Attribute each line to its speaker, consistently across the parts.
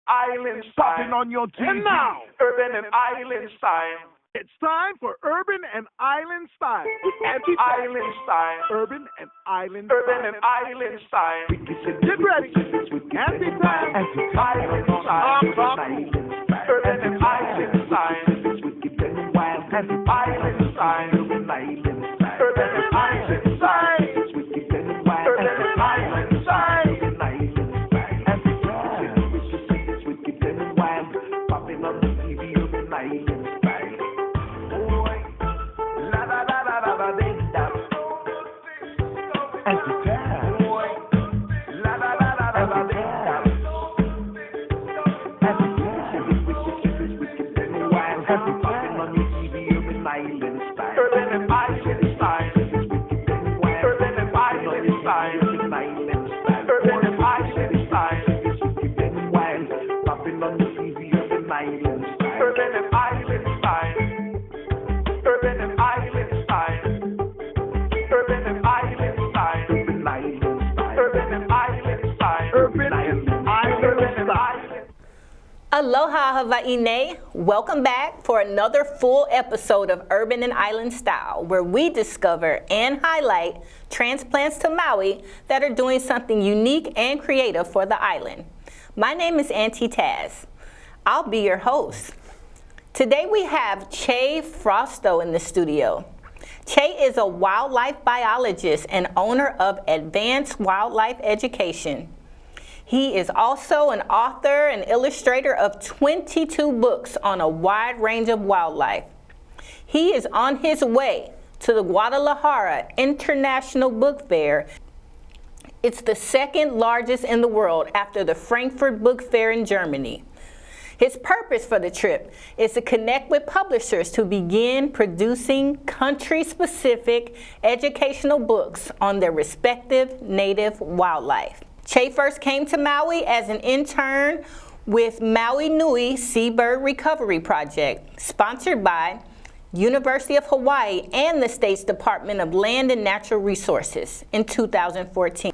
Speaker 1: Island
Speaker 2: Popping
Speaker 1: Style.
Speaker 2: on your TV.
Speaker 1: And now, Urban and Island Style.
Speaker 2: It's time for Urban and Island Style.
Speaker 1: Island Style.
Speaker 2: Urban and Island
Speaker 1: Urban
Speaker 2: Style.
Speaker 1: and Island Style.
Speaker 2: Get ready. Anti time.
Speaker 1: Island Style. Urban and Island Style. Island Style. Urban and Island Style. Urban and Island Style.
Speaker 2: Popping on the TV, Urban Island Style. La la la la la la la. Anti time. La la la la la la la. Anti time. Popping on your TV, Urban Island Style.
Speaker 1: Urban and Island Style. Urban and Island Style.
Speaker 2: Urban Island Style.
Speaker 1: Urban and Island Style.
Speaker 2: Popping on the TV, Urban Island Style.
Speaker 1: Urban and Island Style. Urban and Island Style. Urban and Island Style.
Speaker 2: Urban Island Style.
Speaker 1: Urban and Island Style.
Speaker 2: Urban and Island Style.
Speaker 3: Aloha Hawaiʻi. Welcome back for another full episode of Urban and Island Style, where we discover and highlight transplants to Maui that are doing something unique and creative for the island. My name is Auntie Taz. I'll be your host. Today we have Che Frausto in the studio. Che is a wildlife biologist and owner of Advanced Wildlife Education. He is also an author and illustrator of 22 books on a wide range of wildlife. He is on his way to the Guadalajara International Book Fair. It's the second largest in the world after the Frankfurt Book Fair in Germany. His purpose for the trip is to connect with publishers to begin producing country-specific educational books on their respective native wildlife. Che first came to Maui as an intern with Maui Nui Seabird Recovery Project, sponsored by University of Hawaii and the state's Department of Land and Natural Resources in 2014.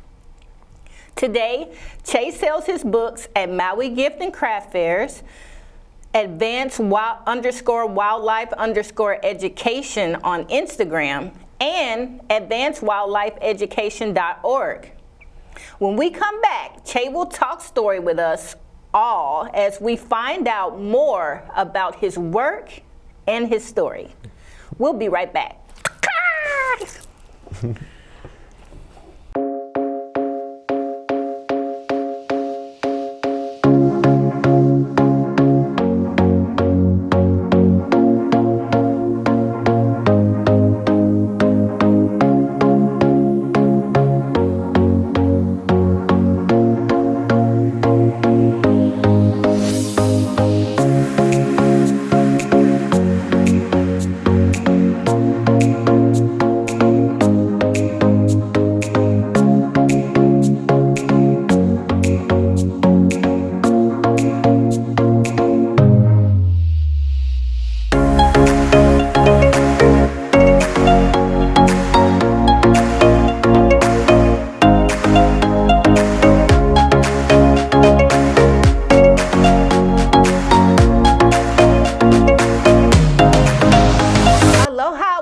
Speaker 3: Today, Che sells his books at Maui Gift and Craft Fairs, advanced_wildlife_education on Instagram, and advancedwildlifeeducation.org. When we come back, Che will talk story with us all as we find out more about his work and his story. We'll be right back.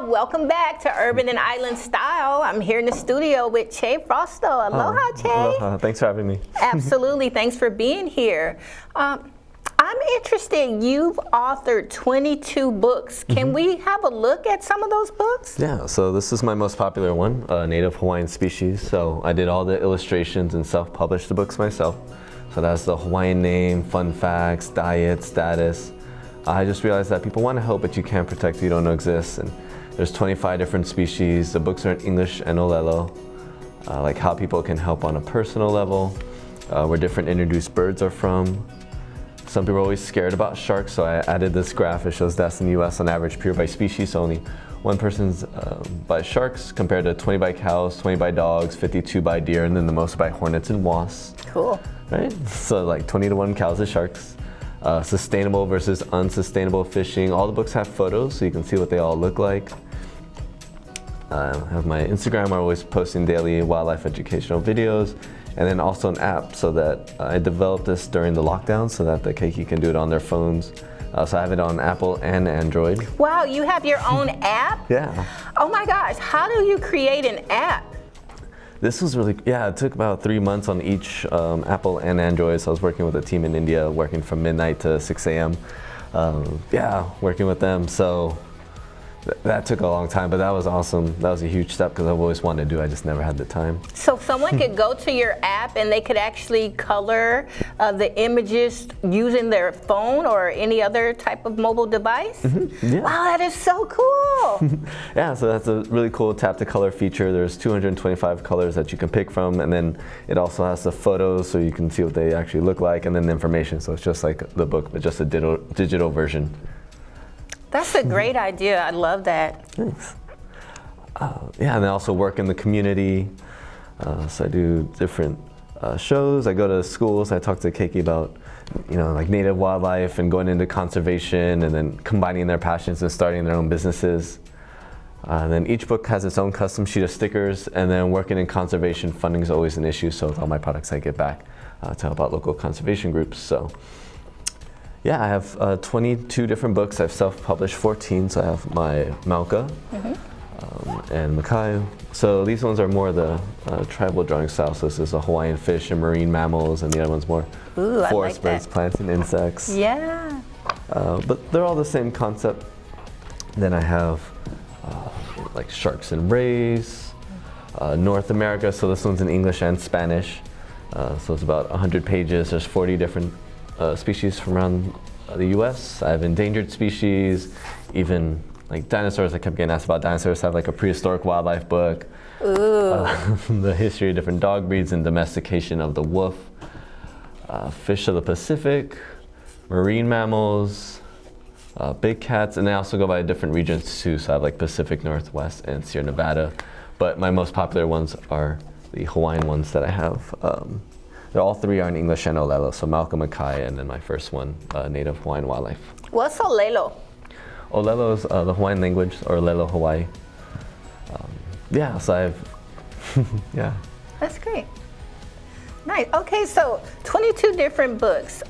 Speaker 3: Welcome back to Urban and Island Style. I'm here in the studio with Che Frausto. Aloha, Che.
Speaker 4: Aloha. Thanks for having me.
Speaker 3: Absolutely. Thanks for being here. I'm interested. You've authored 22 books. Can we have a look at some of those books?
Speaker 4: Yeah, so this is my most popular one, Native Hawaiian Species. So I did all the illustrations and self-published the books myself. So that's the Hawaiian name, fun facts, diet, status. I just realized that people want to help, but you can't protect what you don't know exists. And there's 25 different species. The books are in English and Olelo, like how people can help on a personal level, where different introduced birds are from. Some people are always scared about sharks, so I added this graph. It shows deaths in the US on average pure by species. So only one person's by sharks compared to 20 by cows, 20 by dogs, 52 by deer, and then the most by hornets and wasps.
Speaker 3: Cool.
Speaker 4: Right? So like 20 to 1 cows to sharks. Sustainable versus unsustainable fishing. All the books have photos so you can see what they all look like. I have my Instagram. I'm always posting daily wildlife educational videos, and then also an app so that I developed this during the lockdown so that the keiki can do it on their phones. So I have it on Apple and Android.
Speaker 3: Wow, you have your own app?
Speaker 4: Yeah.
Speaker 3: Oh my gosh, how do you create an app?
Speaker 4: This was really, it took about 3 months on each Apple and Android. So I was working with a team in India, working from midnight to 6 a.m. Working with them. So that took a long time, but that was awesome. That was a huge step because I've always wanted to do. I just never had the time.
Speaker 3: So someone could go to your app and they could actually color the images using their phone or any other type of mobile device?
Speaker 4: Yeah.
Speaker 3: Wow, that is so cool.
Speaker 4: Yeah, so that's a really cool tap to color feature. There's 225 colors that you can pick from, and then it also has the photos so you can see what they actually look like, and then the information. So it's just like the book, but just a digital version.
Speaker 3: That's a great idea. I love that.
Speaker 4: Thanks. And I also work in the community. So I do different shows. I go to schools. I talk to keiki about, like native wildlife and going into conservation, and then combining their passions and starting their own businesses. And then each book has its own custom sheet of stickers. And then working in conservation, funding is always an issue. So with all my products, I give back to help out local conservation groups. So. Yeah, I have 22 different books. I've self-published 14, so I have my Malka and Makai. So these ones are more the tribal drawing style. So this is a Hawaiian fish and marine mammals, and the other one's more forest birds, plants, and insects.
Speaker 3: Yeah.
Speaker 4: But they're all the same concept. Then I have like sharks and rays, North America. So this one's in English and Spanish. So it's about 100 pages. There's 40 different species from around the U.S. I have endangered species, even like dinosaurs. I kept getting asked about dinosaurs. I have like a prehistoric wildlife book. The history of different dog breeds and domestication of the wolf. Fish of the Pacific, marine mammals, big cats, and they also go by different regions too. So I have like Pacific Northwest and Sierra Nevada. But my most popular ones are the Hawaiian ones that I have. All three are in English and Olelo, so Malcolm Makai, and then my first one, Native Hawaiian Wildlife.
Speaker 3: What's Olelo?
Speaker 4: Olelo is the Hawaiian language, or Olelo Hawaii. So I've,
Speaker 3: That's great. Nice. Okay, so 22 different books.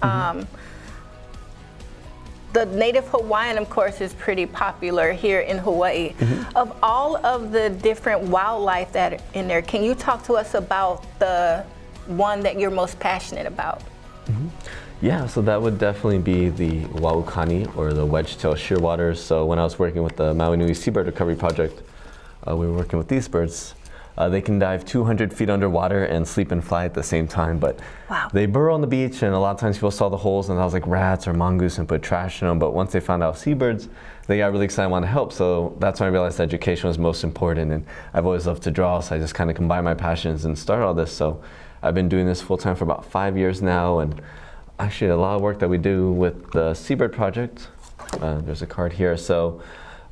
Speaker 3: The Native Hawaiian, of course, is pretty popular here in Hawaii. Of all of the different wildlife that are in there, can you talk to us about the one that you're most passionate about?
Speaker 4: Yeah, so that would definitely be the Wa'ukani, or the wedge-tailed shearwaters. So when I was working with the Maui Nui Seabird Recovery Project, we were working with these birds. They can dive 200 feet underwater and sleep and fly at the same time, but they burrow on the beach, and a lot of times people saw the holes and that was like rats or mongoose and put trash in them. But once they found out seabirds, they got really excited and wanted to help. So that's when I realized education was most important, and I've always loved to draw, so I just kind of combined my passions and started all this. So I've been doing this full time for about 5 years now, and actually a lot of work that we do with the Seabird Project. There's a card here. So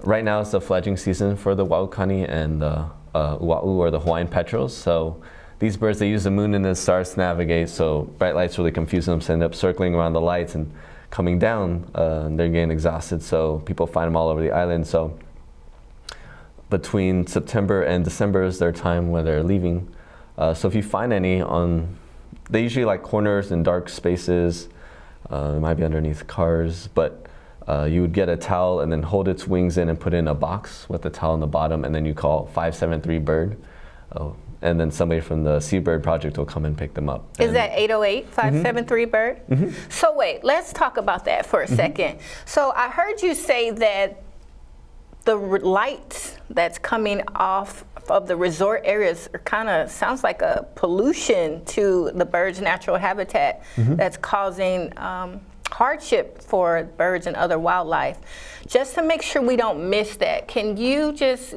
Speaker 4: right now it's the fledging season for the Wa'ukani and the Ua'u, or the Hawaiian petrels. So these birds, they use the moon and the stars to navigate, so bright lights really confuse them, so they end up circling around the lights and coming down, and they're getting exhausted, so people find them all over the island. So between September and December is their time where they're leaving. So if you find any they usually like corners and dark spaces, it might be underneath cars, but you would get a towel and then hold its wings in and put it in a box with the towel on the bottom, and then you call 573 bird, and then somebody from the Seabird Project will come and pick them up.
Speaker 3: Is that 808 573 bird? So wait, let's talk about that for a second. So I heard you say that the light that's coming off of the resort areas kind of sounds like a pollution to the birds' natural habitat that's causing hardship for birds and other wildlife. Just to make sure we don't miss that, can you just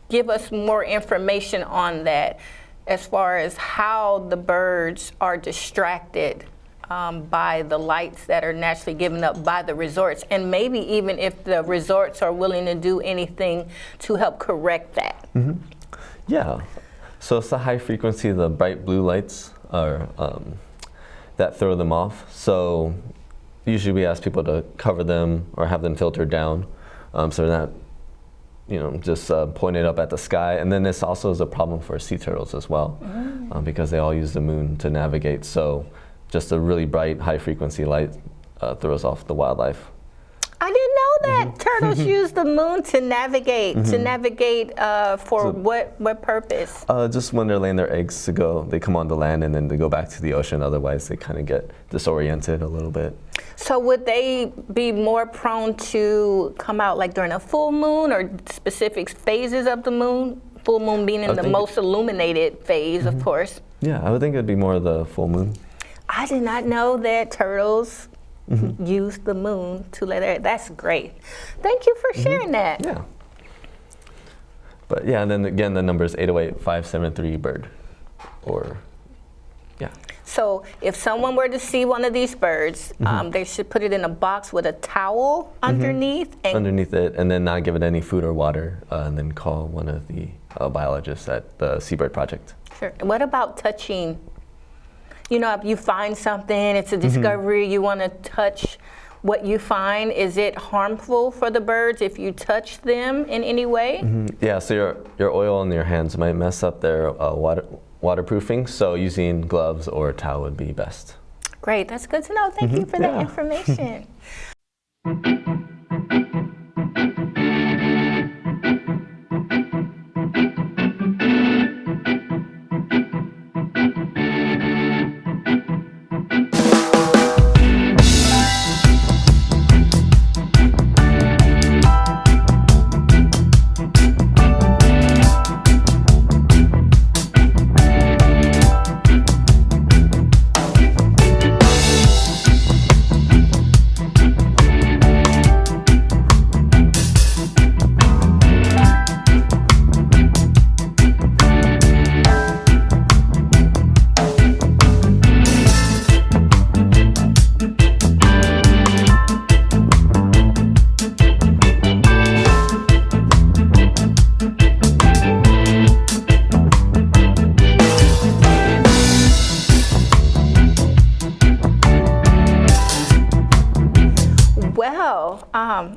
Speaker 3: give us more information on that as far as how the birds are distracted by the lights that are naturally given up by the resorts, and maybe even if the resorts are willing to do anything to help correct that?
Speaker 4: Yeah, so it's the high frequency, the bright blue lights are that throw them off. So usually we ask people to cover them or have them filtered down, so they're not just pointed up at the sky. And then this also is a problem for sea turtles as well, because they all use the moon to navigate. So just a really bright, high-frequency light throws off the wildlife.
Speaker 3: I didn't know that turtles use the moon to navigate. To navigate for what purpose?
Speaker 4: Just when they're laying their eggs they come on the land and then they go back to the ocean. Otherwise, they kind of get disoriented a little bit.
Speaker 3: So would they be more prone to come out like during a full moon or specific phases of the moon? Full moon being in the most illuminated phase, of course.
Speaker 4: Yeah, I would think it'd be more the full moon.
Speaker 3: I did not know that turtles use the moon to lay their. That's great. Thank you for sharing that.
Speaker 4: Yeah. But yeah, and then again, the number is 808-573 bird, or yeah.
Speaker 3: So if someone were to see one of these birds, they should put it in a box with a towel underneath.
Speaker 4: Underneath it, and then not give it any food or water, and then call one of the biologists at the Seabird Project.
Speaker 3: Sure. What about touching? If you find something, it's a discovery, you want to touch what you find. Is it harmful for the birds if you touch them in any way? Yeah, so your oil on your hands might mess up their waterproofing, so using gloves or a towel would be best. Great, that's good to know. Thank you for that information.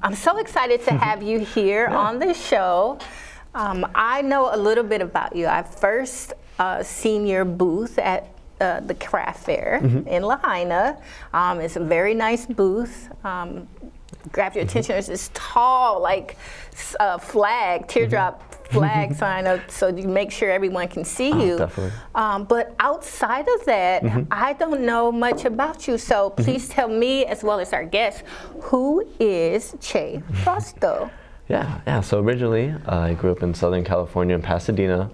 Speaker 3: I'm so excited to have you here on the show. I know a little bit about you. I first seen your booth at the craft fair in Lahaina. It's a very nice booth. Grabbed your attention. There's this tall, flag, teardrop flag sign up, so you make sure everyone can see you.
Speaker 4: Definitely.
Speaker 3: But outside of that, I don't know much about you. So please tell me, as well as our guests, who is Che Frausto?
Speaker 4: Yeah. So originally, I grew up in Southern California in Pasadena.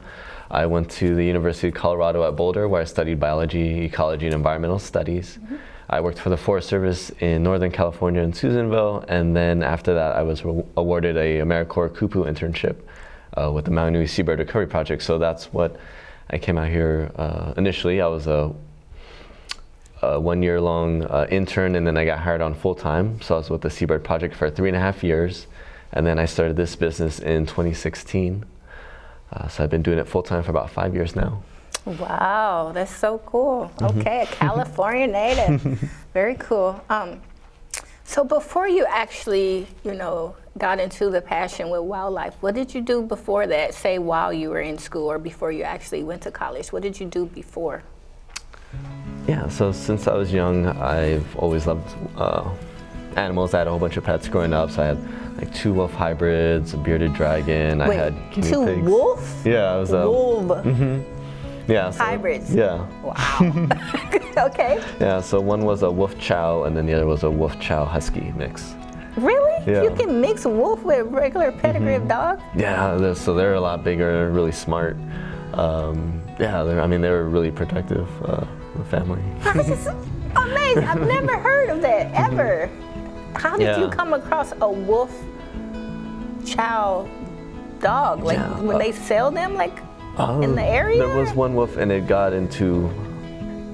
Speaker 4: I went to the University of Colorado at Boulder, where I studied biology, ecology, and environmental studies. I worked for the Forest Service in Northern California in Susanville, and then after that I was awarded a AmeriCorps Kupu internship with the Maui Nui Seabird Recovery Project. So that's what I came out here initially. I was a 1 year long intern, and then I got hired on full time. So I was with the Seabird Project for 3.5 years, and then I started this business in 2016. So I've been doing it full time for about 5 years now.
Speaker 3: Wow, that's so cool. Okay, a California native. Very cool. So before you actually, got into the passion with wildlife, what did you do before that, say while you were in school or before you actually went to college? What did you do before?
Speaker 4: Yeah, so since I was young, I've always loved animals. I had a whole bunch of pets growing up, so I had 2 wolf hybrids, a bearded dragon.
Speaker 3: Wait,
Speaker 4: I had guinea
Speaker 3: 2
Speaker 4: pigs.
Speaker 3: wolf?
Speaker 4: Yeah, I was a
Speaker 3: wolf.
Speaker 4: Yeah, so,
Speaker 3: hybrids.
Speaker 4: Yeah.
Speaker 3: Wow. Okay.
Speaker 4: Yeah, so one was a wolf chow, and then the other was a wolf chow husky mix.
Speaker 3: Really?
Speaker 4: Yeah.
Speaker 3: You can mix wolf with regular pedigree of dog?
Speaker 4: Yeah, so they're a lot bigger, really smart. They're really protective of the family.
Speaker 3: This is amazing. I've never heard of that, ever. How did you come across a wolf chow dog? When they sell them, in the area?
Speaker 4: There was one wolf, and it got into,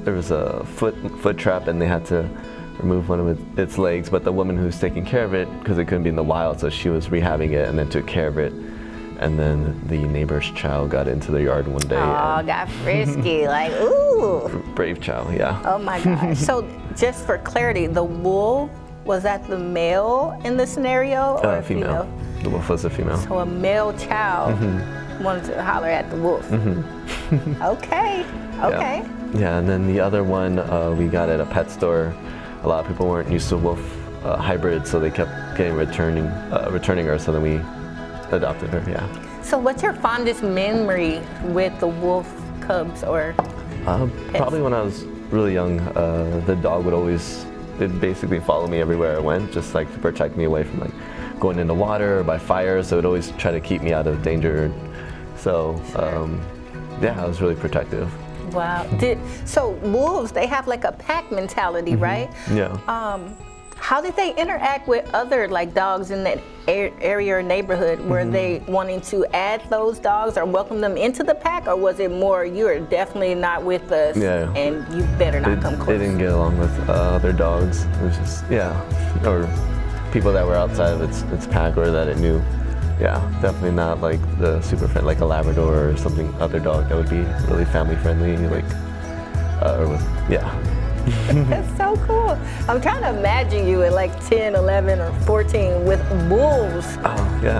Speaker 4: there was a foot trap, and they had to remove one of its legs, but the woman who was taking care of it, because it couldn't be in the wild, so she was rehabbing it and then took care of it. And then the neighbor's chow got into the yard one day.
Speaker 3: Oh, got frisky, ooh.
Speaker 4: Brave chow, yeah.
Speaker 3: Oh my gosh. So just for clarity, the wolf, was that the male in the scenario or
Speaker 4: female? The wolf was a female.
Speaker 3: So a male child wanted to holler at the wolf. Okay.
Speaker 4: Yeah, and then the other one we got at a pet store. A lot of people weren't used to wolf hybrids, so they kept getting returning her. So then we adopted her. Yeah.
Speaker 3: So what's your fondest memory with the wolf cubs or pets?
Speaker 4: Probably when I was really young, the dog it'd basically follow me everywhere I went, just like to protect me away from like going into water or by fire. So it would always try to keep me out of danger. So yeah, I was really protective.
Speaker 3: Wow. So wolves, they have like a pack mentality, right?
Speaker 4: Yeah.
Speaker 3: How did they interact with other like dogs in that area or neighborhood? Were they wanting to add those dogs or welcome them into the pack, or was it more you're definitely not with us and you better not come close?
Speaker 4: They didn't get along with other dogs. It was just or people that were outside of its pack or that it knew. Yeah, definitely not like the super friend, like a Labrador or something other dog that would be really family friendly, like
Speaker 3: That's so cool. I'm trying to imagine you at like 10, 11, or 14 with wolves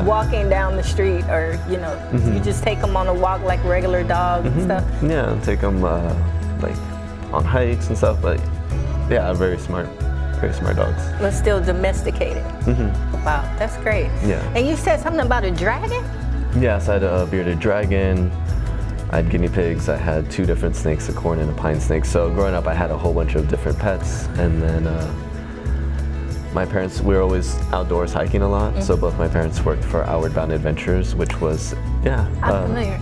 Speaker 3: walking down the street, or you just take them on a walk like regular dogs and stuff.
Speaker 4: Yeah, take them like on hikes and stuff. But yeah, very smart dogs.
Speaker 3: But still domesticated. Wow, that's great.
Speaker 4: Yeah.
Speaker 3: And you said something about a dragon?
Speaker 4: Yes, I had a bearded dragon. I had guinea pigs. I had 2 different snakes, a corn and a pine snake. So growing up, I had a whole bunch of different pets. And then my parents, we were always outdoors hiking a lot. So both my parents worked for Outward Bound Adventures, which was,
Speaker 3: I'm familiar.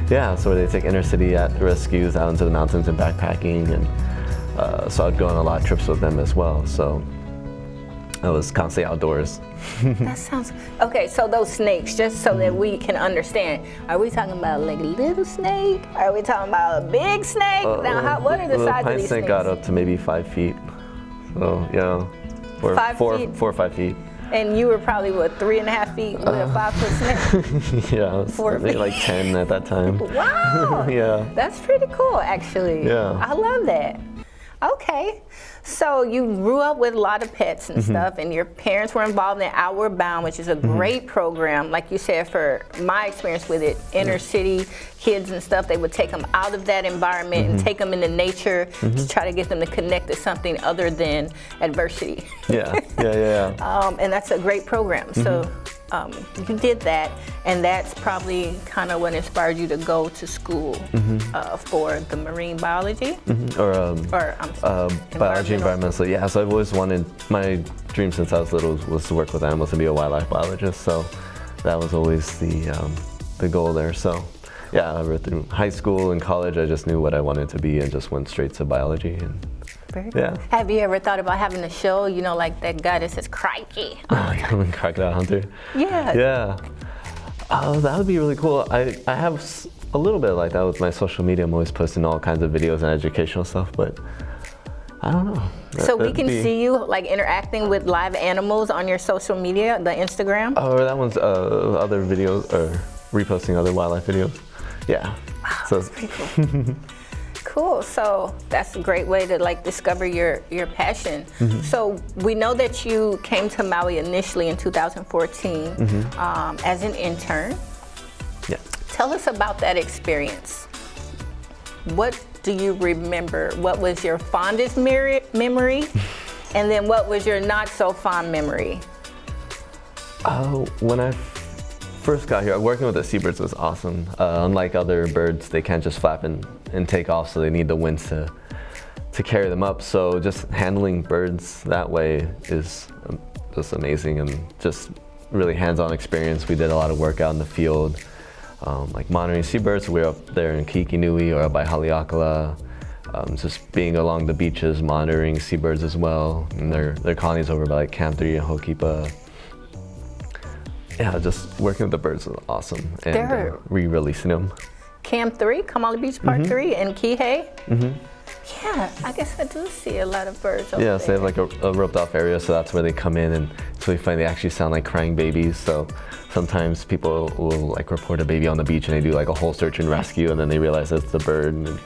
Speaker 4: Yeah, so they take inner city rescues out into the mountains and backpacking. And so I'd go on a lot of trips with them as well. So I was constantly outdoors.
Speaker 3: That sounds okay. So those snakes, just so that we can understand, are we talking about like a little snake? Are we talking about a big snake? Now, what are the size of these snakes?
Speaker 4: The pine snake got up to maybe 5 feet. So yeah, 4 or 5 feet.
Speaker 3: And you were probably 3.5 feet with a 5-foot snake.
Speaker 4: Yeah, I was maybe like 10 at that time.
Speaker 3: Wow.
Speaker 4: Yeah.
Speaker 3: That's pretty cool, actually.
Speaker 4: Yeah.
Speaker 3: I love that. Okay, so you grew up with a lot of pets and stuff, and your parents were involved in Outward Bound, which is a great program. Like you said, for my experience with it, inner city kids and stuff, they would take them out of that environment and take them into nature to try to get them to connect to something other than adversity.
Speaker 4: Yeah.
Speaker 3: And that's a great program. So you did that, and that's probably kind of what inspired you to go to school for the marine biology?
Speaker 4: Biology, environmental. Yeah, so I've always wanted, my dream since I was little was to work with animals and be a wildlife biologist, so that was always the goal there. So yeah, through high school and college, I just knew what I wanted to be and just went straight to biology. And
Speaker 3: very cool. Have you ever thought about having a show, like that guy that says Crikey?
Speaker 4: Oh, yeah, Crocodile Hunter.
Speaker 3: Yeah.
Speaker 4: Yeah. Oh, that would be really cool. I have a little bit like that with my social media. I'm always posting all kinds of videos and educational stuff, but I don't know.
Speaker 3: So we can see you like interacting with live animals on your social media, the Instagram?
Speaker 4: Oh, that one's other videos or reposting other wildlife videos. Yeah.
Speaker 3: Wow, so that's pretty cool. Cool. So that's a great way to like discover your passion. So we know that you came to Maui initially in 2014 as an intern.
Speaker 4: Yeah.
Speaker 3: Tell us about that experience. What do you remember? What was your fondest memory? And then what was your not so fond memory?
Speaker 4: When I first got here, working with the seabirds was awesome. Unlike other birds, they can't just flap and take off, so they need the winds to carry them up. So just handling birds that way is just amazing and just really hands-on experience. We did a lot of work out in the field, like monitoring seabirds. We were up there in Kikinui or up by Haleakala, just being along the beaches, monitoring seabirds as well. And their colonies over by like Camp 3 and Hokipa. Yeah, just working with the birds was awesome, and re-releasing them.
Speaker 3: Camp 3, Kamali Beach Park 3 in Kihei? Yeah, I guess I do see a lot of birds over there.
Speaker 4: Yeah, so they have like a roped off area, so that's where they come in, and it's really funny, they actually sound like crying babies, so sometimes people will like report a baby on the beach and they do like a whole search and rescue, and then they realize it's the bird, and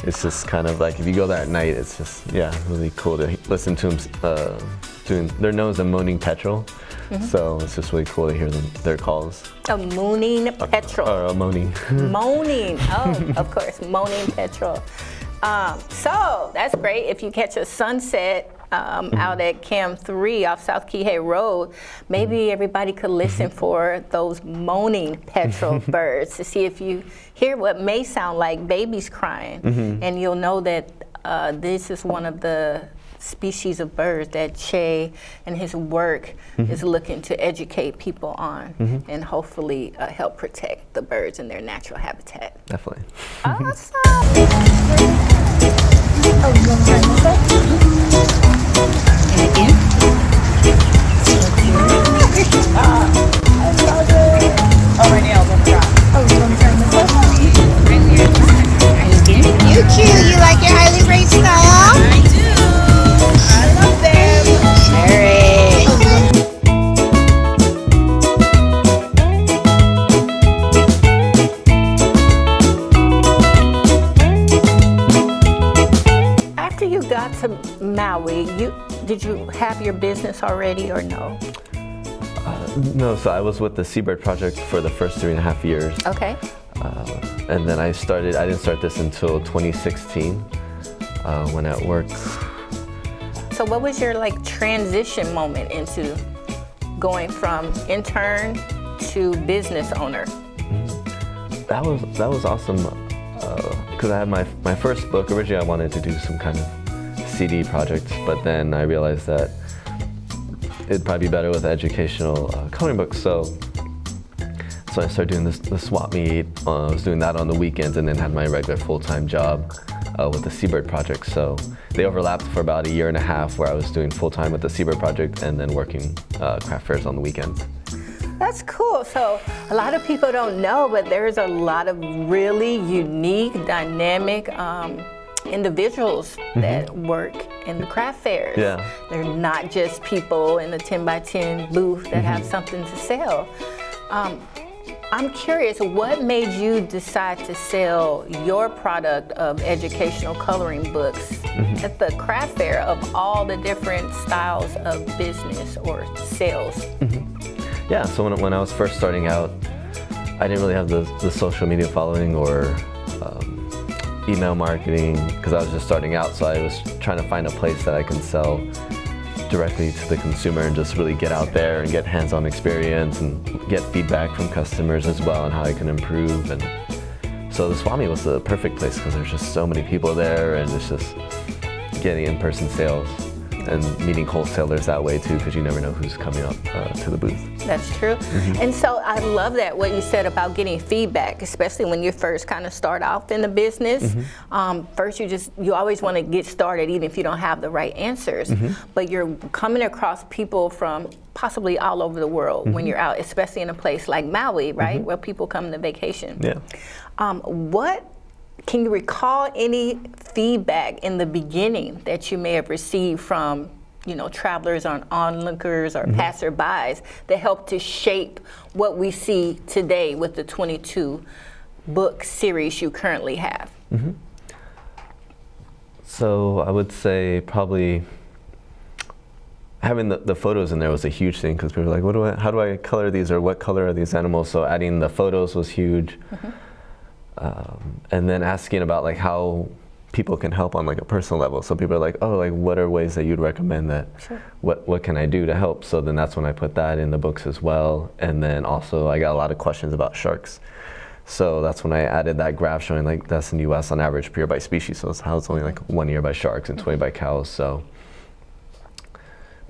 Speaker 4: it's just kind of like, if you go there at night, it's just, yeah, really cool to listen to them doing, they're known as a moaning petrel. So it's just really cool to hear their calls.
Speaker 3: A mooning petrel.
Speaker 4: Or a moaning.
Speaker 3: Moaning. Oh, of course, moaning petrel. So that's great. If you catch a sunset out at Cam 3 off South Kihei Road, maybe everybody could listen for those moaning petrel birds to see if you hear what may sound like babies crying. And you'll know that this is one of the species of birds that Che and his work is looking to educate people on and hopefully help protect the birds in their natural habitat.
Speaker 4: Definitely.
Speaker 3: Awesome. And again. Oh, my nails on the rock.
Speaker 5: You cute. You like your highly braid style?
Speaker 3: I do. I love them.
Speaker 5: Very.
Speaker 3: After you got to Maui, did you have your business already or no?
Speaker 4: No, so I was with the Seabird Project for the first 3.5 years.
Speaker 3: Okay.
Speaker 4: And then I didn't start this until 2016 when at work.
Speaker 3: So what was your transition moment into going from intern to business owner?
Speaker 4: That was awesome because I had my first book. Originally I wanted to do some kind of CD project, but then I realized that it'd probably be better with educational coloring books. So I started doing the swap meet. I was doing that on the weekends and then had my regular full-time job with the Seabird Project. So they overlapped for about 1.5 years where I was doing full-time with the Seabird Project and then working craft fairs on the weekends.
Speaker 3: That's cool. So a lot of people don't know, but there's a lot of really unique, dynamic individuals that work in the craft fairs.
Speaker 4: Yeah.
Speaker 3: They're not just people in the 10x10 booth that have something to sell. I'm curious, what made you decide to sell your product of educational coloring books at the craft fair of all the different styles of business or sales?
Speaker 4: Yeah, so when I was first starting out, I didn't really have the social media following or email marketing because I was just starting out, so I was trying to find a place that I can sell directly to the consumer and just really get out there and get hands-on experience and get feedback from customers as well on how I can improve. And so the Swami was the perfect place because there's just so many people there and it's just getting in-person sales and meeting wholesalers that way too, because you never know who's coming up to the booth.
Speaker 3: That's true. And so I love that what you said about getting feedback, especially when you first kind of start off in the business. First, you always want to get started even if you don't have the right answers. But you're coming across people from possibly all over the world when you're out, especially in a place like Maui, right, where people come to vacation. Yeah. Can you recall any feedback in the beginning that you may have received from, travelers or onlookers or passerbys that helped to shape what we see today with the 22 book series you currently have?
Speaker 4: So I would say probably having the photos in there was a huge thing because people were like, how do I color these or what color are these animals? So adding the photos was huge. And then asking about how people can help on a personal level. So people are like, what are ways that you'd recommend that? What can I do to help? So then that's when I put that in the books as well. And then also I got a lot of questions about sharks. So that's when I added that graph showing that's in the US on average per year by species. So it's how it's only 1 year by sharks and 20 by cows. So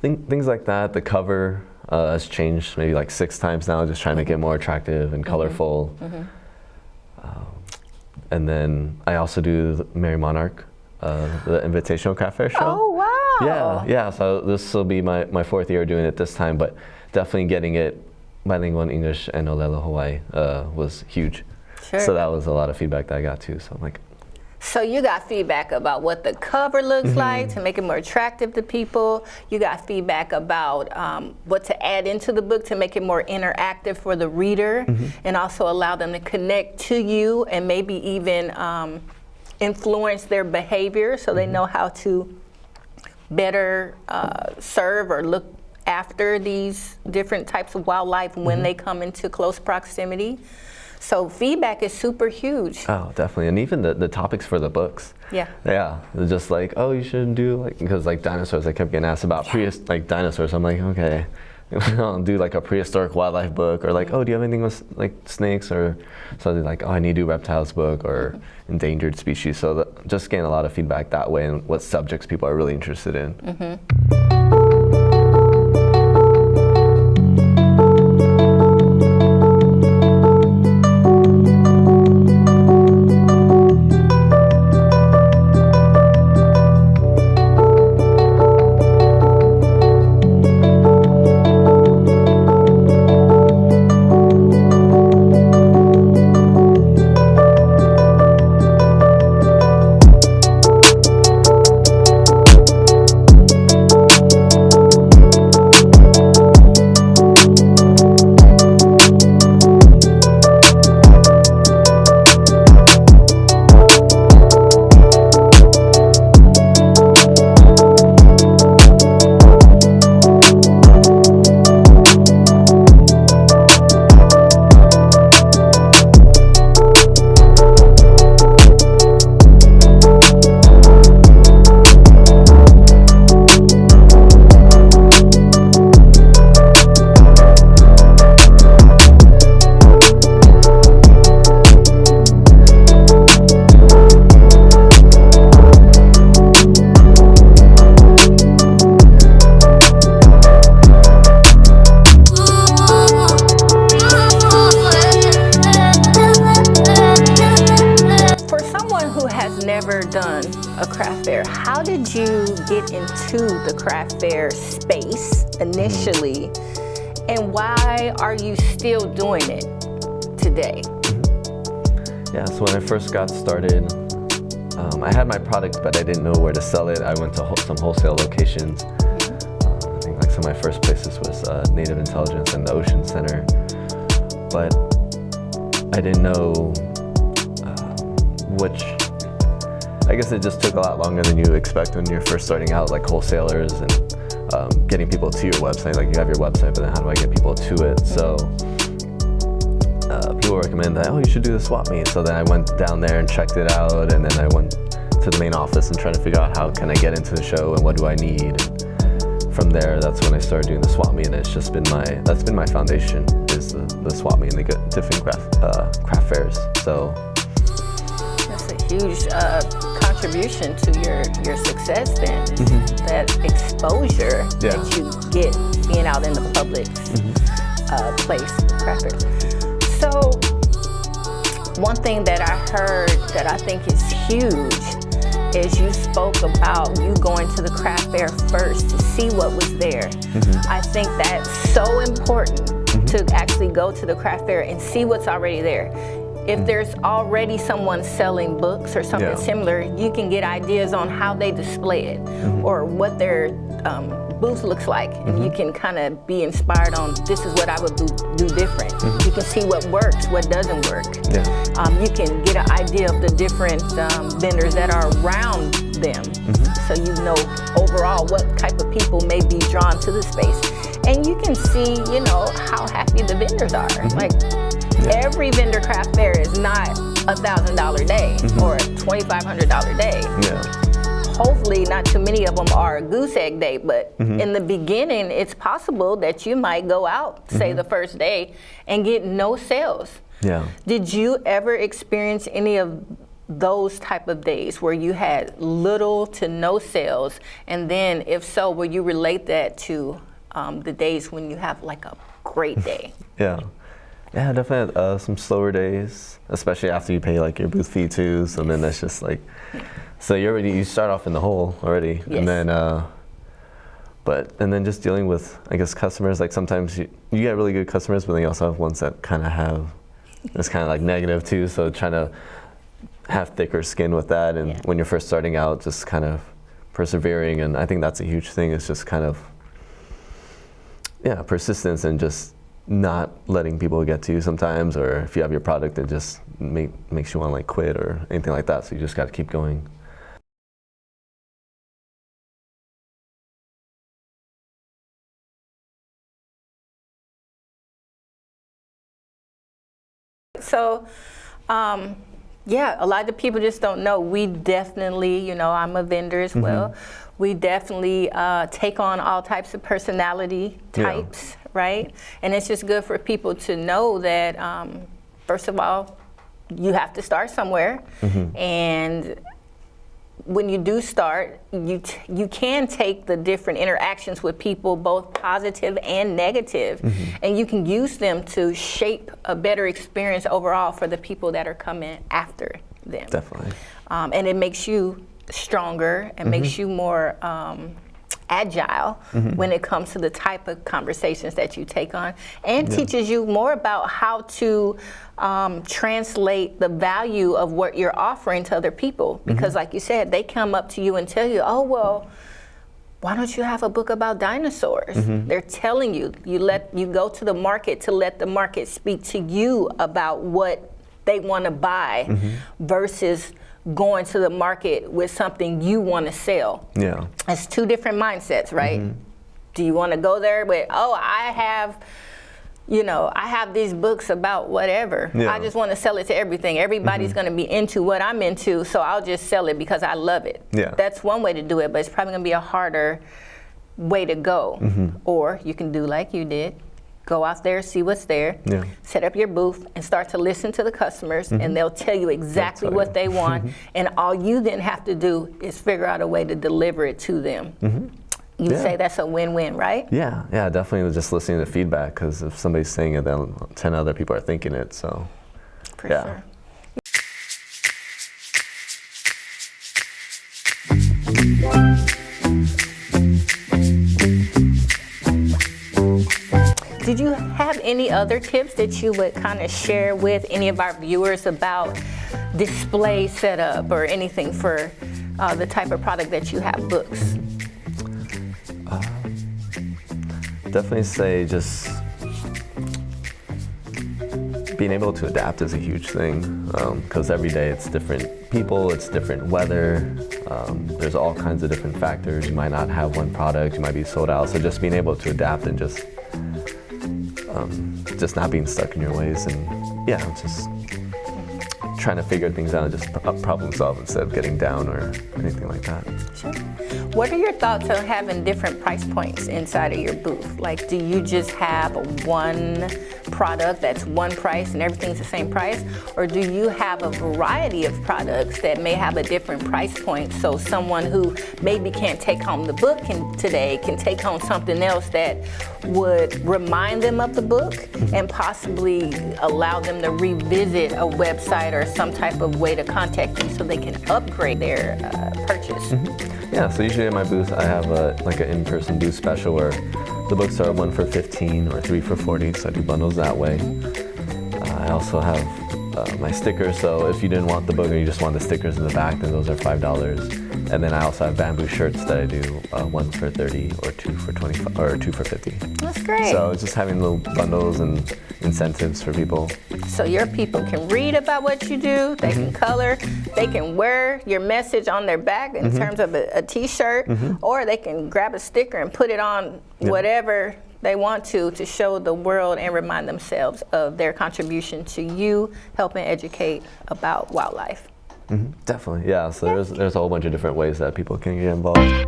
Speaker 4: things like that. The cover has changed maybe 6 times now, just trying to make it more attractive and colorful. And then I also do the Mary Monarch, the Invitational Craft Fair show.
Speaker 3: Oh, wow.
Speaker 4: Yeah. So this will be my 4th year doing it this time, but definitely getting it bilingual in English and Olelo Hawaii was huge.
Speaker 3: Sure.
Speaker 4: So that was a lot of feedback that I got too. So I'm like,
Speaker 3: So you got feedback about what the cover looks like to make it more attractive to people. You got feedback about what to add into the book to make it more interactive for the reader and also allow them to connect to you and maybe even influence their behavior so they know how to better serve or look after these different types of wildlife when they come into close proximity. So feedback is super huge.
Speaker 4: Oh, definitely. And even the topics for the books.
Speaker 3: Yeah.
Speaker 4: Yeah. It's just like, oh, you should do like, because like dinosaurs, I kept getting asked about like dinosaurs. I'm like, okay, I'll do like a prehistoric wildlife book, or like, oh, do you have anything with like snakes, or something like, oh, I need to do reptiles book or endangered species. So just getting a lot of feedback that way and what subjects people are really interested in.
Speaker 3: Never done a craft fair. How did you get into the craft fair space initially, and why are you still doing it today?
Speaker 4: Yeah, so when I first got started, I had my product, but I didn't know where to sell it. I went to some wholesale locations. I think like some of my first places was Native Intelligence and the Ocean Center, but I didn't know which. I guess it just took a lot longer than you expect when you're first starting out, like wholesalers and getting people to your website. Like you have your website, but then how do I get people to it? So people recommend that, oh, you should do the swap meet. So then I went down there and checked it out, and then I went to the main office and tried to figure out how can I get into the show and what do I need. And from there, that's when I started doing the swap meet, and it's just been that's been my foundation, is the swap meet and the different craft fairs. So
Speaker 3: that's a huge contribution to your success then, that exposure that you get being out in the public place, craft fairs. So one thing that I heard that I think is huge is you spoke about you going to the craft fair first to see what was there. I think that's so important to actually go to the craft fair and see what's already there. If there's already someone selling books or something similar, you can get ideas on how they display it or what their booth looks like, and you can kind of be inspired on, this is what I would do different. You can see what works, what doesn't work. You can get an idea of the different vendors that are around them, so you know overall what type of people may be drawn to the space. And you can see, you know, how happy the vendors are. Like, every vendor craft fair is not $1,000 day or a $2,500 day. Hopefully not too many of them are a goose egg day, but in the beginning, it's possible that you might go out, say the first day, and get no sales. Did you ever experience any of those type of days where you had little to no sales? And then if so, will you relate that to the days when you have like a great day?
Speaker 4: Yeah, definitely some slower days, especially after you pay like your booth fee too. So then that's just like, so you start off in the hole already, and then and then just dealing with, I guess, customers. Like sometimes you get really good customers, but then you also have ones that kind of have it's kind of like negative too. So trying to have thicker skin with that, and when you're first starting out, just kind of persevering. And I think that's a huge thing. It's just kind of persistence and just not letting people get to you sometimes, or if you have your product, it just makes you want to like quit or anything like that. So you just got to keep going.
Speaker 3: So, yeah, a lot of people just don't know. We definitely, you know, I'm a vendor as well. We definitely take on all types of personality types, right? And it's just good for people to know that, first of all, you have to start somewhere. And when you do start, you can take the different interactions with people, both positive and negative, and you can use them to shape a better experience overall for the people that are coming after them.
Speaker 4: Definitely.
Speaker 3: And it makes you stronger and makes you more agile when it comes to the type of conversations that you take on, and teaches you more about how to translate the value of what you're offering to other people. Because like you said, they come up to you and tell you, oh, well, why don't you have a book about dinosaurs? They're telling you, you go to the market to let the market speak to you about what they want to buy versus going to the market with something you want to sell. Yeah. It's two different mindsets, right? Do you want to go there with, oh, I have these books about whatever. I just want to sell it to everything. Everybody's going to be into what I'm into, so I'll just sell it because I love it. That's one way to do it, but it's probably going to be a harder way to go. Or you can do like you did. Go out there, see what's there, set up your booth, and start to listen to the customers, and they'll tell you exactly what they want, and all you then have to do is figure out a way to deliver it to them. You say that's a win-win, right?
Speaker 4: Yeah, definitely just listening to feedback, because if somebody's saying it, then 10 other people are thinking it, so.
Speaker 3: For sure. Did you have any other tips that you would kind of share with any of our viewers about display setup or anything for the type of product that you have, books?
Speaker 4: Definitely say just being able to adapt is a huge thing, because every day it's different people, it's different weather, there's all kinds of different factors. You might not have one product, you might be sold out, so just being able to adapt and just not being stuck in your ways, and just trying to figure things out and just problem solve instead of getting down or anything like that.
Speaker 3: Sure. What are your thoughts on having different price points inside of your booth? Like, do you just have one product that's one price and everything's the same price? Or do you have a variety of products that may have a different price point, so someone who maybe can't take home the book today can take home something else that would remind them of the book and possibly allow them to revisit a website or some type of way to contact you so they can upgrade their purchase?
Speaker 4: Yeah, so usually in my booth I have like an in-person booth special where the books are 1 for $15 or 3 for $40, so I do bundles that way. I also have my stickers, so if you didn't want the book or you just want the stickers in the back, then those are $5. And then I also have bamboo shirts that I do 1 for $30 or 2 for $25 or 2 for $50.
Speaker 3: That's great.
Speaker 4: So it's just having little bundles and incentives for people.
Speaker 3: So your people can read about what you do, they can color, they can wear your message on their back in terms of a t-shirt, or they can grab a sticker and put it on whatever they want to show the world and remind themselves of their contribution to you helping educate about wildlife.
Speaker 4: Definitely, yeah. So there's a whole bunch of different ways that people can get involved.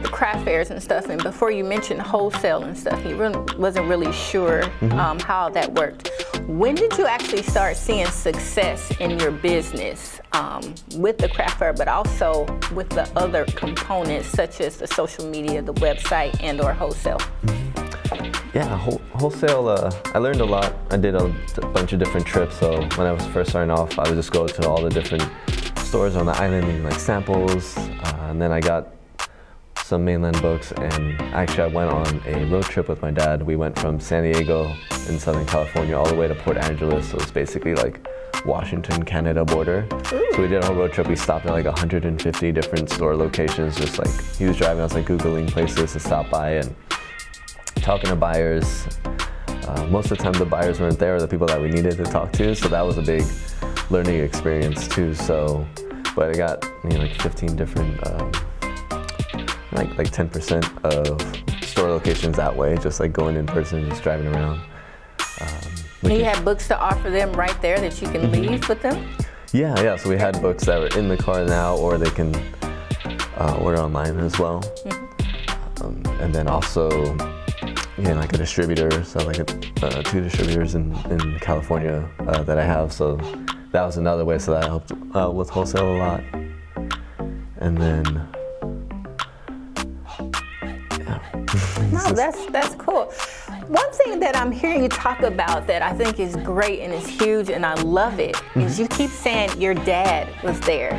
Speaker 3: Craft fairs and stuff, and before you mentioned wholesale and stuff, you wasn't really sure how that worked. When did you actually start seeing success in your business with the craft fair, but also with the other components such as the social media, the website, and or wholesale?
Speaker 4: Yeah, wholesale, I learned a lot. I did a bunch of different trips, so when I was first starting off, I would just go to all the different stores on the island and like samples, and then I got some mainland books, and actually I went on a road trip with my dad. We went from San Diego in Southern California all the way to Port Angeles, so it's basically like Washington-Canada border. Ooh. So we did a whole road trip. We stopped at like 150 different store locations, just like he was driving, I was like Googling places to stop by and talking to buyers. Most of the time the buyers weren't there, or the people that we needed to talk to, so that was a big learning experience too. So but I got like 15 different, like 10% of store locations that way, just like going in person, just driving around.
Speaker 3: And you have books to offer them right there that you can leave with them?
Speaker 4: Yeah. So we had books that were in the car now, or they can order online as well. And then also, like a distributor, so like 2 distributors in California that I have. So that was another way. So that helped with wholesale a lot. And then,
Speaker 3: No, that's cool. One thing that I'm hearing you talk about that I think is great and is huge and I love it is you keep saying your dad was there.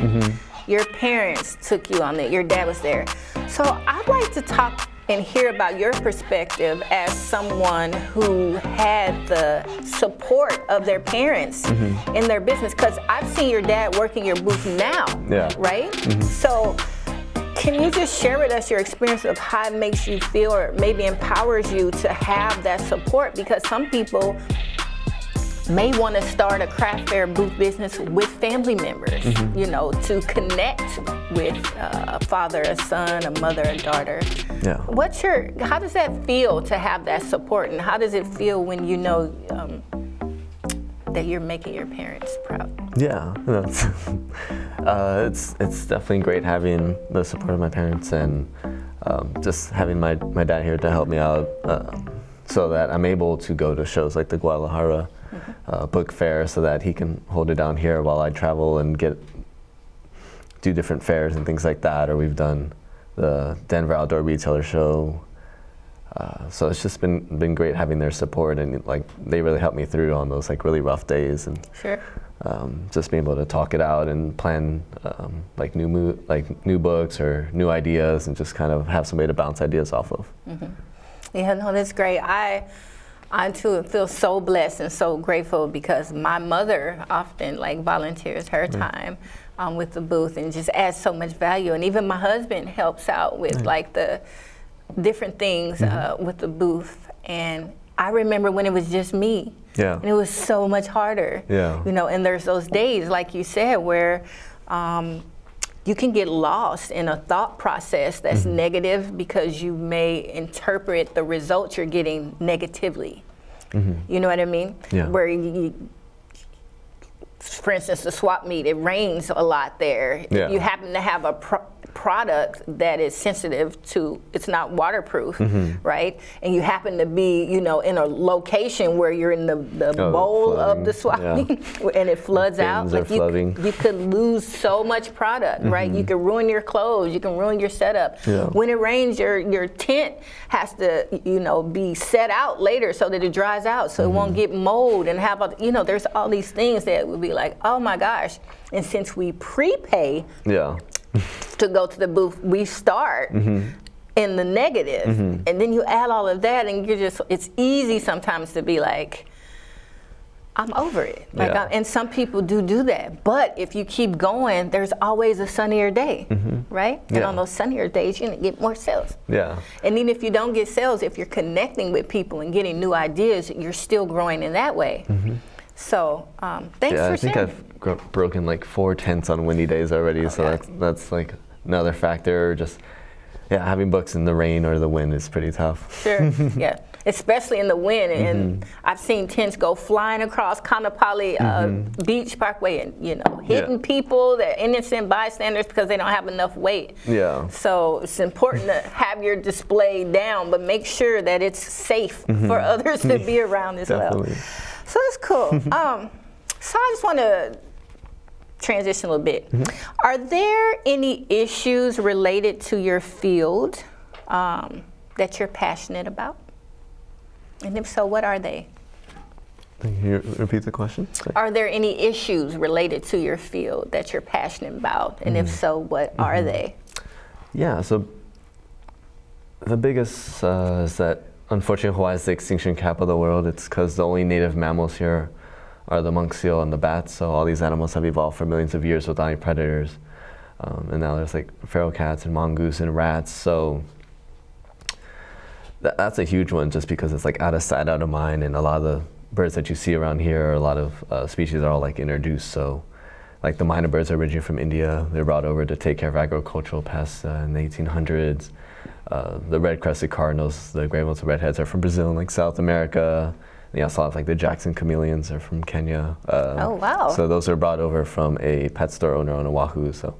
Speaker 3: Your parents took you on it. Your dad was there. So I'd like to talk and hear about your perspective as someone who had the support of their parents in their business. Because I've seen your dad working your booth now, right? So can you just share with us your experience of how it makes you feel or maybe empowers you to have that support? Because some people may want to start a craft fair booth business with family members, to connect with a father, a son, a mother, a daughter.
Speaker 4: Yeah.
Speaker 3: How does that feel to have that support, and how does it feel when you know that you're making your parents proud?
Speaker 4: Yeah, it's definitely great having the support of my parents and just having my dad here to help me out so that I'm able to go to shows like the Guadalajara book fair so that he can hold it down here while I travel and do different fairs and things like that. Or we've done the Denver Outdoor Retailer Show. So it's just been great having their support, and like they really helped me through on those like really rough days, and just being able to talk it out and plan like new books or new ideas, and just kind of have somebody to bounce ideas off of.
Speaker 3: Yeah, no, that's great. I too feel so blessed and so grateful because my mother often like volunteers her time with the booth and just adds so much value, and even my husband helps out with like the different things with the booth. And I remember when it was just me, and it was so much harder. And there's those days, like you said, where you can get lost in a thought process that's negative because you may interpret the results you're getting negatively. You know what I mean? Where for instance, the swap meet, it rains a lot there. If you happen to have a product that is sensitive to, it's not waterproof, right? And you happen to be, in a location where you're in the bowl
Speaker 4: flooding,
Speaker 3: of the swap meet and it floods out. Like you could lose so much product, right? You can ruin your clothes, you can ruin your setup. When it rains, your tent has to, be set out later so that it dries out, so it won't get mold and have, there's all these things that would be like, oh my gosh. And since we prepay to go to the booth, we start in the negative. And then you add all of that, and it's easy sometimes to be like, I'm over it. And some people do that. But if you keep going, there's always a sunnier day, right? And on those sunnier days, you're gonna get more sales. And even if you don't get sales, if you're connecting with people and getting new ideas, you're still growing in that way. So thanks for sharing.
Speaker 4: I think I've broken like 4 tents on windy days already, so that's like another factor. Just having books in the rain or the wind is pretty tough. Especially in the wind. And I've seen tents go flying across Kanapali Beach Parkway and hitting people, they're innocent bystanders because they don't have enough weight. So it's important to have your display down, but make sure that it's safe for others to be around as well. So that's cool. So I just want to transition a little bit. Are there any issues related to your field that you're passionate about? And if so, what are they? Can you repeat the question?
Speaker 3: Are there any issues related to your field that you're passionate about? And if so, what are they?
Speaker 4: Yeah, so the biggest is that unfortunately Hawaii is the extinction capital of the world. It's because the only native mammals here are the monk seal and the bats. So all these animals have evolved for millions of years without any predators. And now there's like feral cats and mongoose and rats. So that's a huge one just because it's like out of sight, out of mind. And a lot of the birds that you see around here, a lot of species are all like introduced. So like the minor birds are originally from India. They're brought over to take care of agricultural pests in the 1800s. The red-crested cardinals, the gray-belted redheads, are from Brazil and like South America. And you also have like the Jackson chameleons are from Kenya.
Speaker 3: Oh, wow.
Speaker 4: So those are brought over from a pet store owner on Oahu. So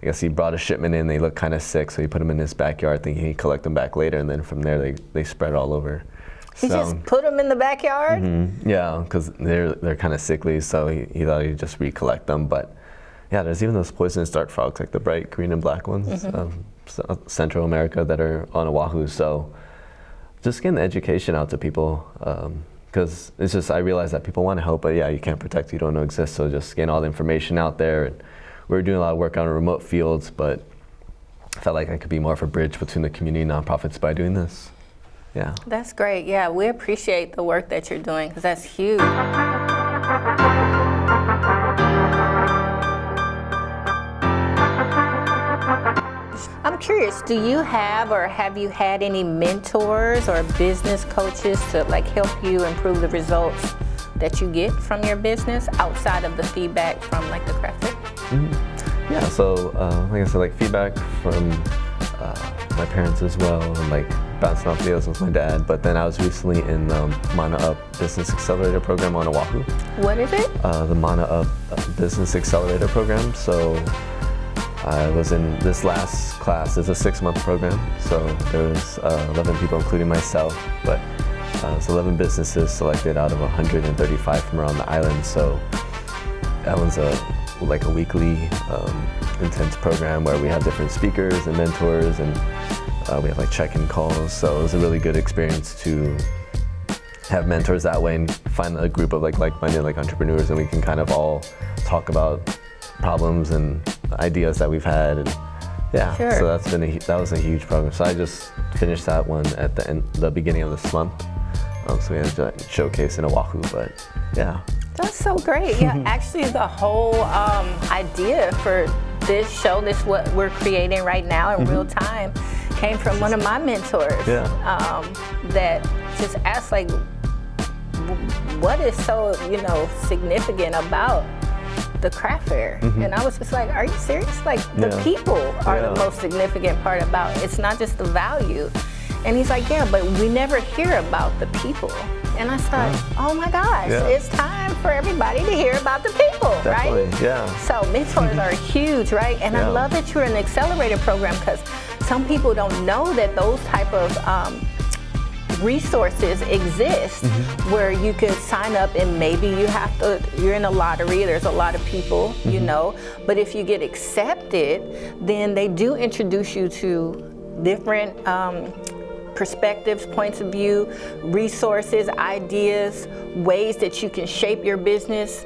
Speaker 4: I guess he brought a shipment in. They look kind of sick, so he put them in his backyard, thinking he'd collect them back later. And then from there, they spread all over.
Speaker 3: He just put them in the backyard?
Speaker 4: Yeah, because they're kind of sickly, so he thought he'd just recollect them. But yeah, there's even those poisonous dart frogs, like the bright green and black ones, Central America, that are on Oahu. So just getting the education out to people, because it's just, I realize that people want to help, but yeah, you can't protect who you don't know exists. So just getting all the information out there. And we're doing a lot of work on remote fields, but I felt like I could be more of a bridge between the community and nonprofits by doing this. Yeah.
Speaker 3: That's great. Yeah, we appreciate the work that you're doing because that's huge. I'm curious, do you have or have you had any mentors or business coaches to like help you improve the results that you get from your business outside of the feedback from like the craft fair?
Speaker 4: Yeah, so like I said, like feedback from my parents as well, and like bouncing off deals with my dad. But then I was recently in the Mana Up Business Accelerator program on Oahu.
Speaker 3: What is it?
Speaker 4: The Mana Up Business Accelerator program. So I was in this last class. It's a 6-month program. So there was 11 people, including myself, but it's 11 businesses selected out of 135 from around the island. So that was like a weekly intense program where we have different speakers and mentors, and we have like check-in calls. So it was a really good experience to have mentors that way and find a group of like-minded like entrepreneurs, and we can kind of all talk about problems and ideas that we've had. And yeah,
Speaker 3: Sure.
Speaker 4: So that was a huge program. So I just finished that one at the beginning of this month. So we had a showcase in Oahu, but yeah.
Speaker 3: That's so great. Yeah, actually the whole idea for this show, this what we're creating right now in real time, came from one of my mentors.
Speaker 4: Yeah.
Speaker 3: That just asked like, what is so, significant about the craft fair? And I was just like, are you serious? Like the people are the most significant part about it. It's not just the value. And he's like, yeah, but we never hear about the people. And I thought, oh my gosh, it's time for everybody to hear about the people,
Speaker 4: Definitely,
Speaker 3: right?
Speaker 4: yeah.
Speaker 3: So mentors are huge, right? And I love that you're in the accelerator program because some people don't know that those type of resources exist where you could sign up and maybe you're in a lottery, there's a lot of people, but if you get accepted, then they do introduce you to different perspectives, points of view, resources, ideas, ways that you can shape your business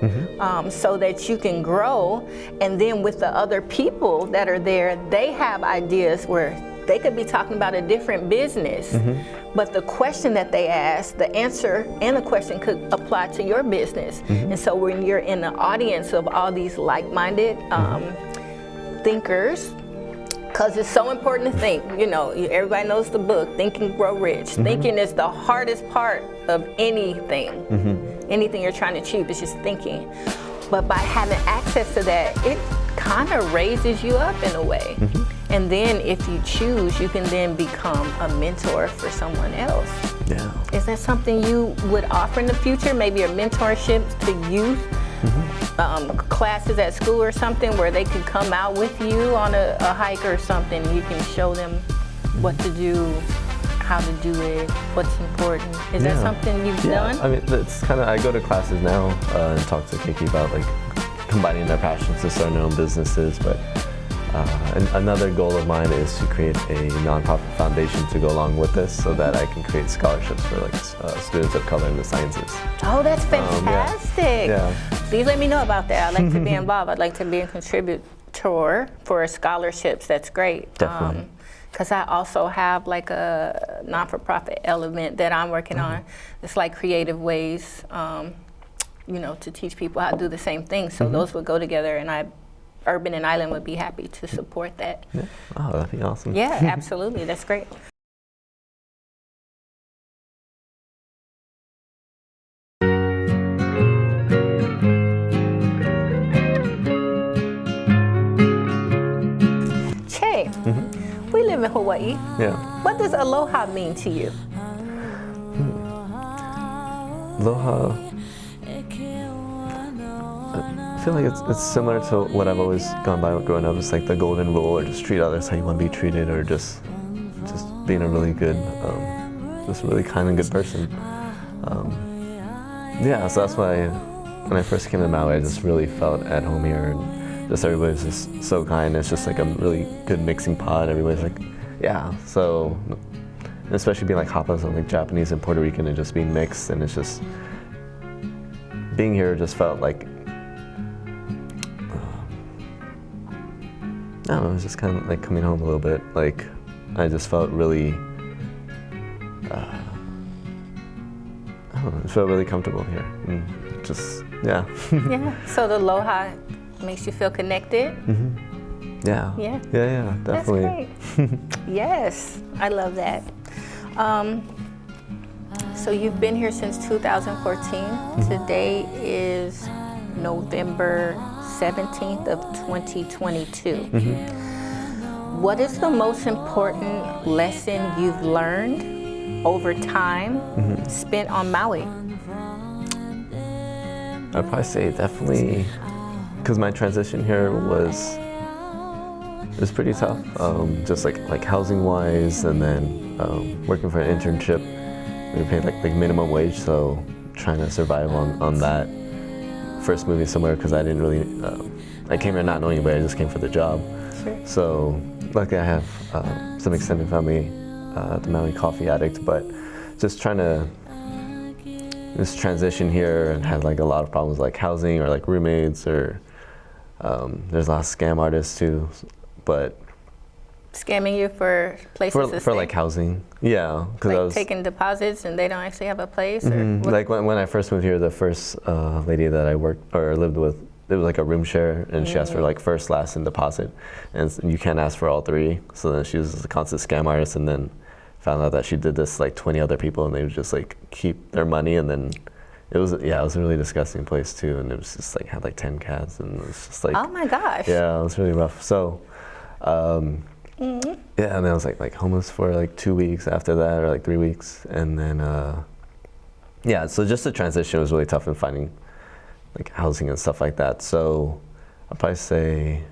Speaker 3: so that you can grow. And then with the other people that are there, they have ideas where they could be talking about a different business, but the question that they ask, the answer and the question could apply to your business. And so when you're in the audience of all these like-minded thinkers, because it's so important to think, everybody knows the book, Think and Grow Rich. Thinking is the hardest part of anything. Anything you're trying to achieve is just thinking. But by having access to that, it kind of raises you up in a way. And then if you choose, you can then become a mentor for someone else.
Speaker 4: Yeah.
Speaker 3: Is that something you would offer in the future? Maybe a mentorship to youth? Classes at school or something where they could come out with you on a hike or something. You can show them what to do, how to do it, what's important. Is that something you've done?
Speaker 4: I mean, it's kind of, I go to classes now and talk to Kiki about like combining their passions to start their own businesses. But another goal of mine is to create a nonprofit foundation to go along with this, so that I can create scholarships for like students of color in the sciences.
Speaker 3: Oh, that's fantastic.
Speaker 4: Yeah.
Speaker 3: Please let me know about that. I'd like to be involved. I'd like to be a contributor for scholarships. That's great.
Speaker 4: Definitely.
Speaker 3: Because I also have like a non-for-profit element that I'm working on. It's like creative ways, to teach people how to do the same thing. So those would go together, and Urban and Island would be happy to support that.
Speaker 4: Yeah. Oh, that'd be awesome.
Speaker 3: Yeah, absolutely. That's great. live in Hawaii.
Speaker 4: Yeah.
Speaker 3: What does aloha mean to you?
Speaker 4: Aloha. I feel like it's similar to what I've always gone by growing up. It's like the golden rule, or just treat others how you want to be treated, or just being a really good, just a really kind and good person. Yeah, so that's why when I first came to Maui, I just really felt at home here, and just everybody's just so kind. It's just like a really good mixing pot. Everybody's like, yeah. So, especially being like Hapa's, like Japanese and Puerto Rican, and just being mixed, and it's just being here just felt like, I don't know, it was just kind of like coming home a little bit. Like, I just felt really, I don't know, I felt really comfortable here. And just, yeah.
Speaker 3: Yeah. So the aloha makes you feel connected?
Speaker 4: Yeah.
Speaker 3: Yeah.
Speaker 4: Yeah, definitely.
Speaker 3: That's great. Yes, I love that. So you've been here since 2014. Today is November 17th of 2022. What is the most important lesson you've learned over time spent on Maui?
Speaker 4: I'd probably say definitely, because my transition here was pretty tough. Just like housing wise, and then working for an internship. We were paid like minimum wage, so trying to survive on that. First moving somewhere, because I didn't really, I came here not knowing anybody, I just came for the job.
Speaker 3: Sure.
Speaker 4: So luckily I have some extended family, the Maui Coffee Addict, but just trying to just transition here, and had like a lot of problems like housing or like roommates, or there's a lot of scam artists too, but
Speaker 3: Scamming you for places to stay?
Speaker 4: for like housing, yeah, because
Speaker 3: like
Speaker 4: I was
Speaker 3: taking deposits and they don't actually have a place? Or what?
Speaker 4: like when I first moved here, the first lady that I worked or lived with, it was like a room share, and she asked for like first, last, and deposit, and you can't ask for all three. So then she was a constant scam artist, and then found out that she did this like 20 other people, and they would just like keep their money, and then it was a really disgusting place too, and it was just like had like 10 cats, and it was just like,
Speaker 3: Oh my gosh.
Speaker 4: yeah, it was really rough. So. Yeah, and then I was like homeless for like 2 weeks after that, or like 3 weeks, and then yeah, so just the transition was really tough in finding like housing and stuff like that. So I'd probably say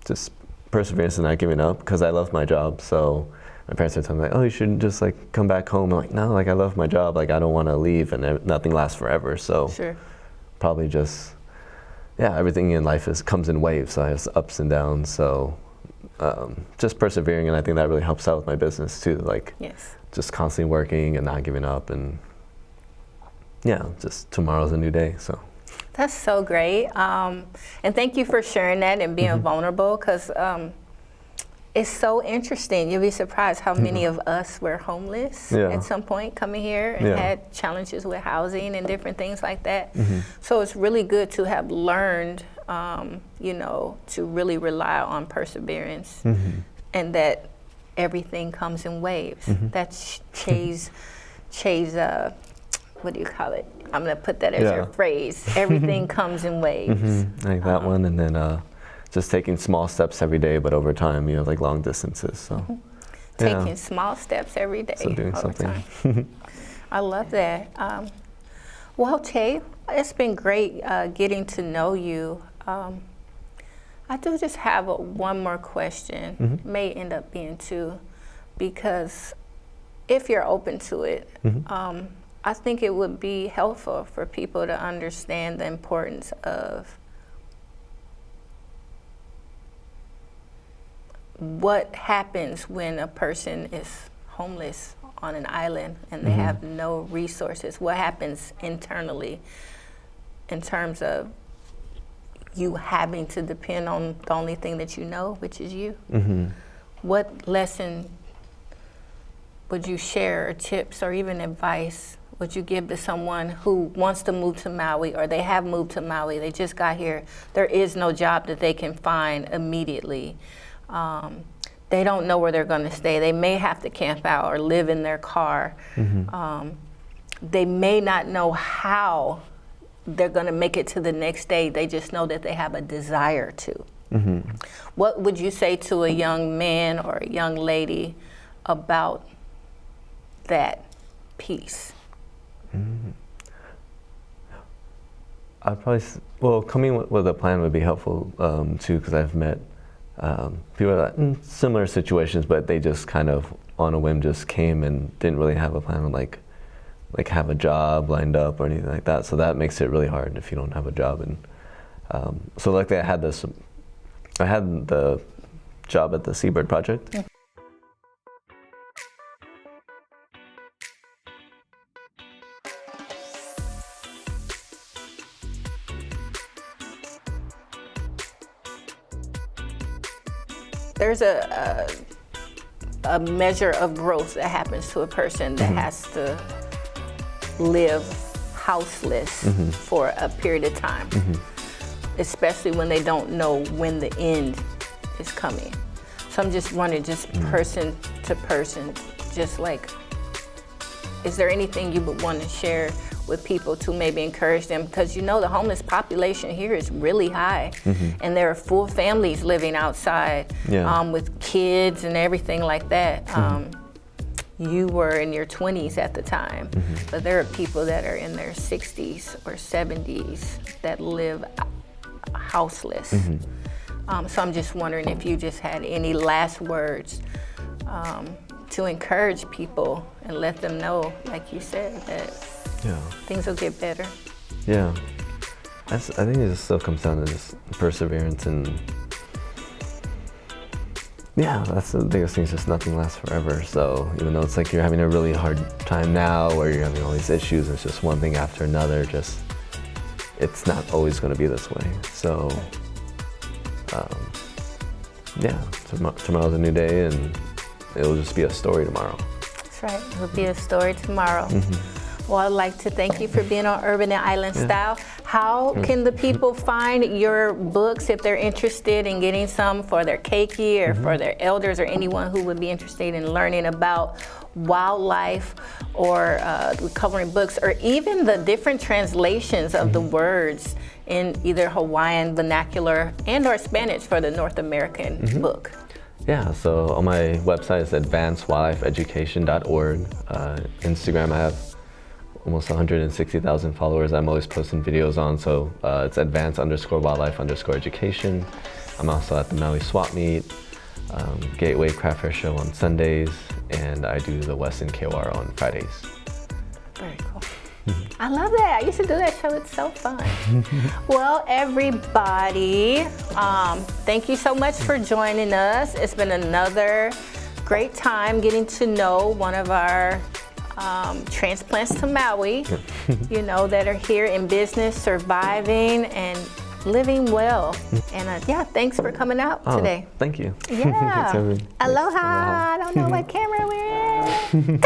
Speaker 4: just perseverance and not giving up, because I love my job. So my parents are telling me like, oh, you should just like come back home. I'm like, no, like I love my job, like I don't want to leave, and nothing lasts forever. So
Speaker 3: Sure.
Speaker 4: probably just, yeah, everything in life comes in waves, so it has ups and downs. So just persevering, and I think that really helps out with my business too. Like,
Speaker 3: Yes.
Speaker 4: just constantly working and not giving up, and yeah, just tomorrow's a new day. So
Speaker 3: That's so great. And thank you for sharing that and being vulnerable, because it's so interesting. You'll be surprised how many of us were homeless at some point coming here, and had challenges with housing and different things like that. So it's really good to have learned, you know, to really rely on perseverance, and that everything comes in waves. That's Chase, what do you call it? I'm gonna put that as your phrase. Everything comes in waves.
Speaker 4: like that one, and then just taking small steps every day, but over time, you have like long distances. So
Speaker 3: Taking small steps every day.
Speaker 4: So doing
Speaker 3: over
Speaker 4: something.
Speaker 3: time. I love that. Well, Che, it's been great getting to know you. I do just have one more question. May end up being two, because if you're open to it, I think it would be helpful for people to understand the importance of what happens when a person is homeless on an island and they have no resources. What happens internally in terms of you having to depend on the only thing that you know, which is you? What lesson would you share, or tips, or even advice would you give to someone who wants to move to Maui, or they have moved to Maui, they just got here, there is no job that they can find immediately? They don't know where they're going to stay. They may have to camp out or live in their car. They may not know how they're going to make it to the next day. They just know that they have a desire to. What would you say to a young man or a young lady about that piece?
Speaker 4: I'd probably, coming with a plan would be helpful too, because I've met people that in similar situations, but they just kind of on a whim just came and didn't really have a plan, like have a job lined up or anything like that. So that makes it really hard if you don't have a job. And so luckily I had the job at the Seabird Project.
Speaker 3: There's a measure of growth that happens to a person that has to live houseless for a period of time, especially when they don't know when the end is coming. So I'm just wondering, just person to person, just like, is there anything you would want to share with people to maybe encourage them? Because you know the homeless population here is really high, and there are full families living outside with kids and everything like that. You were in your 20s at the time, but there are people that are in their 60s or 70s that live houseless. So I'm just wondering if you just had any last words to encourage people and let them know, like you said, that things will get better.
Speaker 4: Yeah, I think it just still comes down to just perseverance, and that's the biggest thing, is just nothing lasts forever. So even though it's like you're having a really hard time now, or you're having all these issues, it's just one thing after another, just it's not always going to be this way. So tomorrow's a new day, and it'll just be a story tomorrow.
Speaker 3: That's right, it'll be a story tomorrow. Well, I'd like to thank you for being on Urban and Island Style. How can the people find your books if they're interested in getting some for their keiki or for their elders, or anyone who would be interested in learning about wildlife or recovering books, or even the different translations of the words in either Hawaiian vernacular and or Spanish for the North American book?
Speaker 4: Yeah, so on my website is advancedwildlifeeducation.org. Instagram, I have almost 160,000 followers. I'm always posting videos on, so it's advanced_wildlife_education. I'm also at the Maui Swap Meet, Gateway Craft Fair Show on Sundays, and I do the Westin KOR on Fridays.
Speaker 3: Very cool. I love that. I used to do that show. It's so fun. Well, everybody, thank you so much for joining us. It's been another great time getting to know one of our transplants to Maui, that are here in business, surviving and living well. And thanks for coming out today.
Speaker 4: Thank you.
Speaker 3: Yeah. Aloha. I don't know what camera we're in.